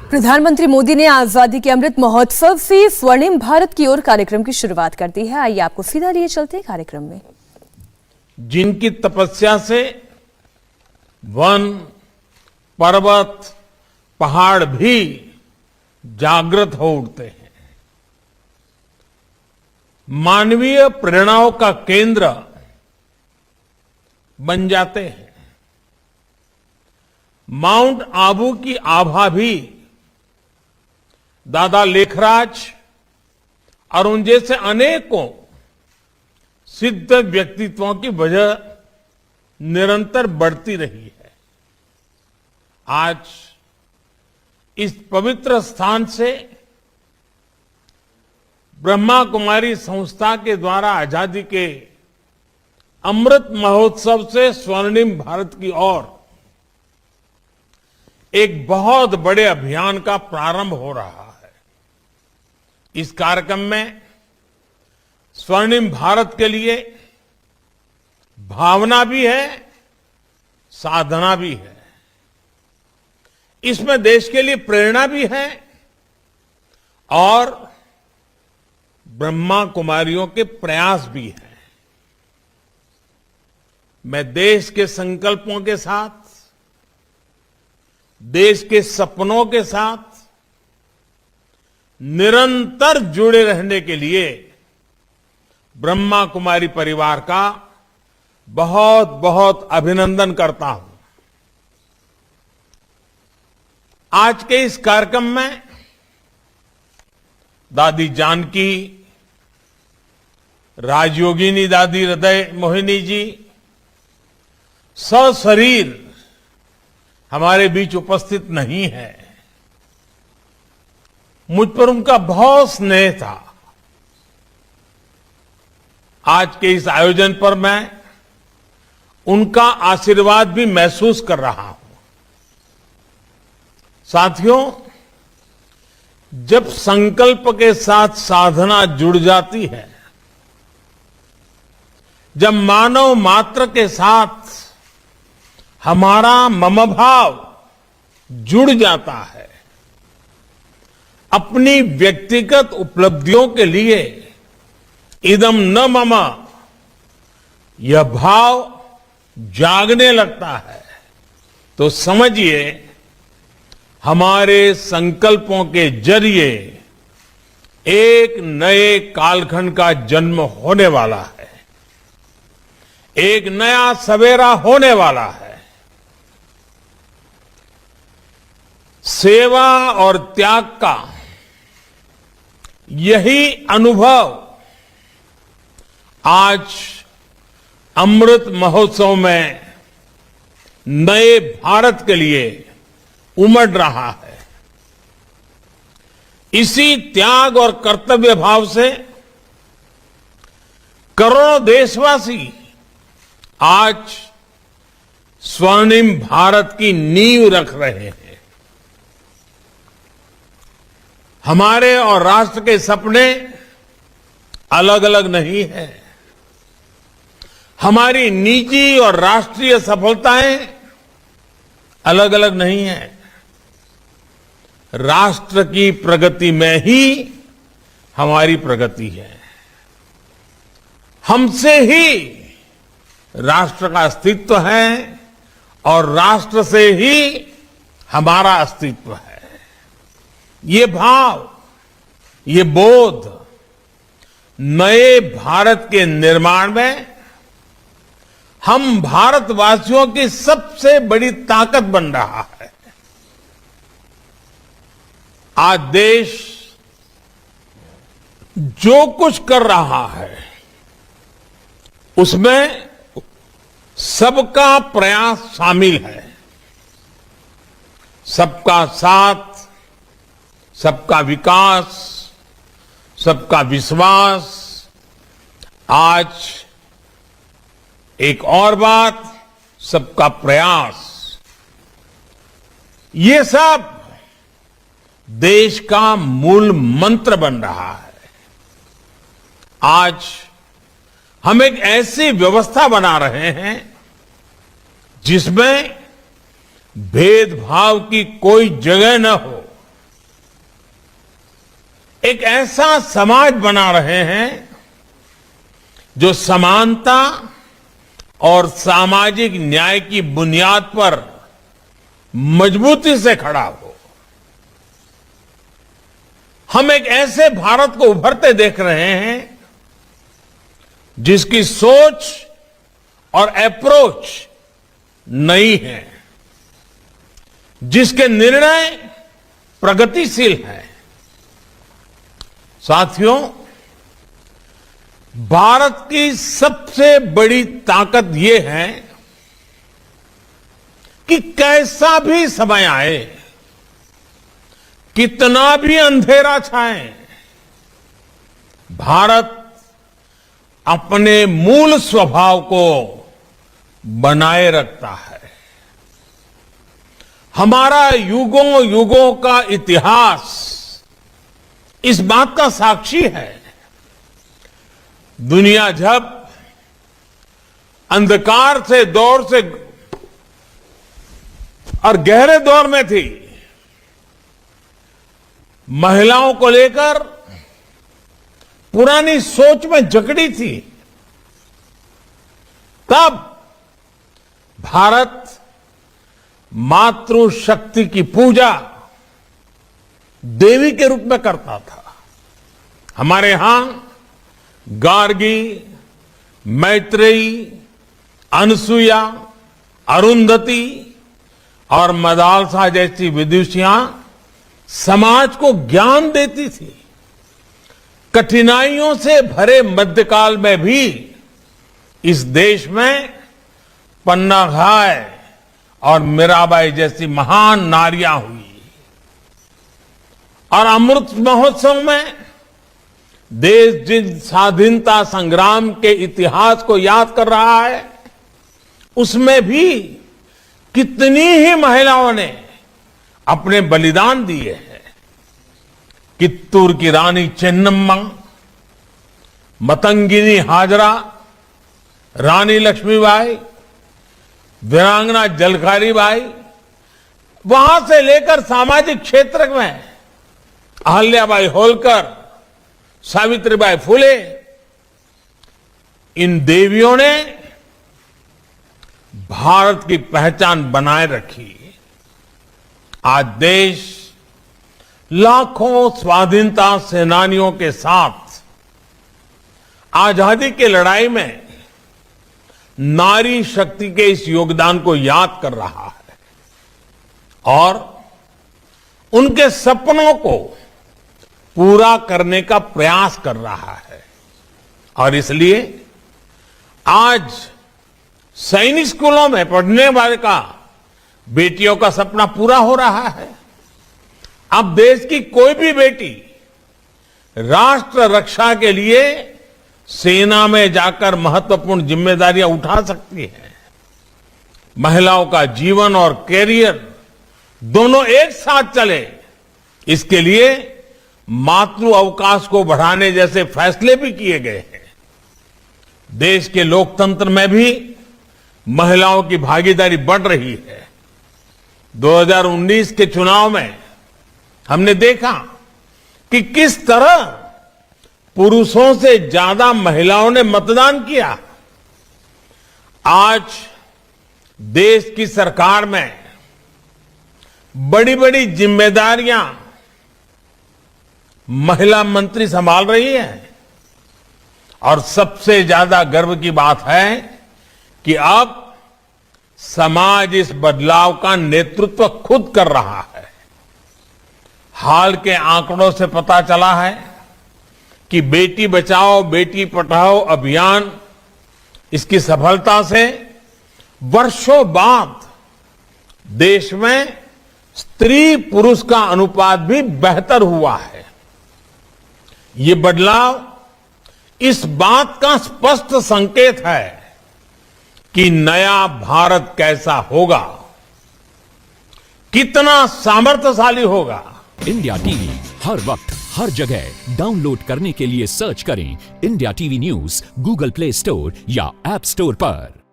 प्रधानमंत्री मोदी ने आजादी के अमृत महोत्सव से स्वर्णिम भारत की ओर कार्यक्रम की शुरुआत कर दी है। आइए आपको सीधा लिए चलते हैं कार्यक्रम में। जिनकी तपस्या से वन, पर्वत, पहाड़ भी जागृत हो उठते हैं, मानवीय प्रेरणाओं का केंद्र बन जाते हैं। माउंट आबू की आभा भी दादा लेखराज और उन जैसे अनेकों सिद्ध व्यक्तित्वों की वजह निरंतर बढ़ती रही है। आज इस पवित्र स्थान से ब्रह्मा कुमारी संस्था के द्वारा आजादी के अमृत महोत्सव से स्वर्णिम भारत की ओर एक बहुत बड़े अभियान का प्रारंभ हो रहा है। इस कार्यक्रम में स्वर्णिम भारत के लिए भावना भी है, साधना भी है। इसमें देश के लिए प्रेरणा भी है और ब्रह्मा कुमारियों के प्रयास भी हैं। मैं देश के संकल्पों के साथ, देश के सपनों के साथ निरंतर जुड़े रहने के लिए ब्रह्मा कुमारी परिवार का बहुत बहुत अभिनंदन करता हूं। आज के इस कार्यक्रम में दादी जानकी, राजयोगिनी दादी हृदय मोहिनी जी सशरीर हमारे बीच उपस्थित नहीं है। मुझ पर उनका बहुत स्नेह था। आज के इस आयोजन पर मैं उनका आशीर्वाद भी महसूस कर रहा हूं। साथियों, जब संकल्प के साथ साधना जुड़ जाती है, जब मानव मात्र के साथ हमारा मम भाव जुड़ जाता है, अपनी व्यक्तिगत उपलब्धियों के लिए इदम न मम यह भाव जागने लगता है, तो समझिए हमारे संकल्पों के जरिए एक नए कालखंड का जन्म होने वाला है, एक नया सवेरा होने वाला है। सेवा और त्याग का यही अनुभव आज अमृत महोत्सव में नए भारत के लिए उमड़ रहा है। इसी त्याग और कर्तव्य भाव से करोड़ों देशवासी आज स्वर्णिम भारत की नींव रख रहे हैं। हमारे और राष्ट्र के सपने अलग अलग नहीं हैं। हमारी निजी और राष्ट्रीय सफलताएं अलग अलग नहीं हैं। राष्ट्र की प्रगति में ही हमारी प्रगति है। हमसे ही राष्ट्र का अस्तित्व है और राष्ट्र से ही हमारा अस्तित्व है। ये भाव, ये बोध नए भारत के निर्माण में हम भारतवासियों की सबसे बड़ी ताकत बन रहा है। आज देश जो कुछ कर रहा है उसमें सबका प्रयास शामिल है। सबका साथ, सबका विकास, सबका विश्वास। आज एक और बात, सबका प्रयास। ये सब देश का मूल मंत्र बन रहा है। आज हम एक ऐसी व्यवस्था बना रहे हैं जिसमें भेदभाव की कोई जगह न हो, एक ऐसा समाज बना रहे हैं जो समानता और सामाजिक न्याय की बुनियाद पर मजबूती से खड़ा हो। हम एक ऐसे भारत को उभरते देख रहे हैं जिसकी सोच और अप्रोच नई है, जिसके निर्णय प्रगतिशील हैं। साथियों, भारत की सबसे बड़ी ताकत यह है कि कैसा भी समय आए, कितना भी अंधेरा छाए, भारत अपने मूल स्वभाव को बनाए रखता है। हमारा युगों युगों का इतिहास इस बात का साक्षी है। दुनिया जब अंधकार से दौर से और गहरे दौर में थी, महिलाओं को लेकर पुरानी सोच में जकड़ी थी, तब भारत मातृशक्ति की पूजा देवी के रूप में करता था। हमारे यहां गार्गी, मैत्रेयी, अनसुईया, अरुंधति और मदालसा जैसी विदुषियां समाज को ज्ञान देती थी। कठिनाइयों से भरे मध्यकाल में भी इस देश में पन्ना घाय और मीराबाई जैसी महान नारियां हुई। और अमृत महोत्सव में देश जिन स्वाधीनता संग्राम के इतिहास को याद कर रहा है, उसमें भी कितनी ही महिलाओं ने अपने बलिदान दिए हैं। कित्तूर की रानी चेन्नम्मा, मतंगिनी हाजरा, रानी लक्ष्मीबाई, वीरांगना जलकारी बाई, वहां से लेकर सामाजिक क्षेत्र में अहल्याबाई होलकर, सावित्रीबाई फुले, इन देवियों ने भारत की पहचान बनाए रखी। आज देश लाखों स्वाधीनता सेनानियों के साथ आजादी की लड़ाई में नारी शक्ति के इस योगदान को याद कर रहा है और उनके सपनों को पूरा करने का प्रयास कर रहा है। और इसलिए आज सैनिक स्कूलों में पढ़ने वाले का बेटियों का सपना पूरा हो रहा है। अब देश की कोई भी बेटी राष्ट्र रक्षा के लिए सेना में जाकर महत्वपूर्ण जिम्मेदारियां उठा सकती है। महिलाओं का जीवन और कैरियर दोनों एक साथ चले, इसके लिए मातृ अवकाश को बढ़ाने जैसे फैसले भी किए गए हैं। देश के लोकतंत्र में भी महिलाओं की भागीदारी बढ़ रही है। 2019 के चुनाव में हमने देखा कि किस तरह पुरुषों से ज्यादा महिलाओं ने मतदान किया। आज देश की सरकार में बड़ी बड़ी जिम्मेदारियां महिला मंत्री संभाल रही है और सबसे ज्यादा गर्व की बात है कि अब समाज इस बदलाव का नेतृत्व खुद कर रहा है। हाल के आंकड़ों से पता चला है कि बेटी बचाओ बेटी पढ़ाओ अभियान, इसकी सफलता से वर्षों बाद देश में स्त्री पुरुष का अनुपात भी बेहतर हुआ है। ये बदलाव इस बात का स्पष्ट संकेत है कि नया भारत कैसा होगा, कितना सामर्थ्यशाली होगा। इंडिया टीवी हर वक्त हर जगह डाउनलोड करने के लिए सर्च करें India TV news Google play store या ऐप स्टोर पर।